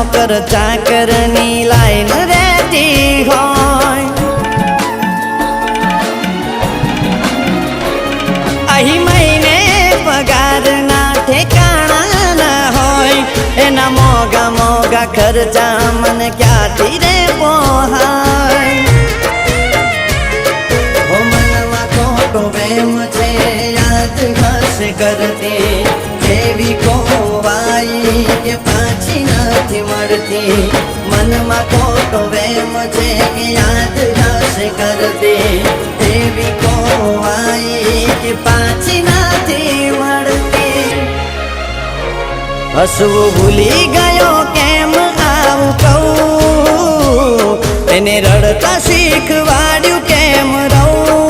નોકર ચાકરની લાઈન રહેતી હોય, અહીં મહિને પગારના ઠેકાણા ના હોય, એના મોગા મોગા ખર્ચા મને ક્યાંથી રે પોહાય। ઓ મનમાં ખોટો વેમ છે યાદ હશે કરતી, એવી ખોવાઈ કે પાછી નથી મળતી। મનમાં ખોટો વેમ છે કે યાદ હશે કરતી, એવી ખોવાઈ કે પાછી નથી મળતી। હસવું ભૂલી ગયો કેમ આવું કહું, એને રડતા શીખવાડ્યું કેમ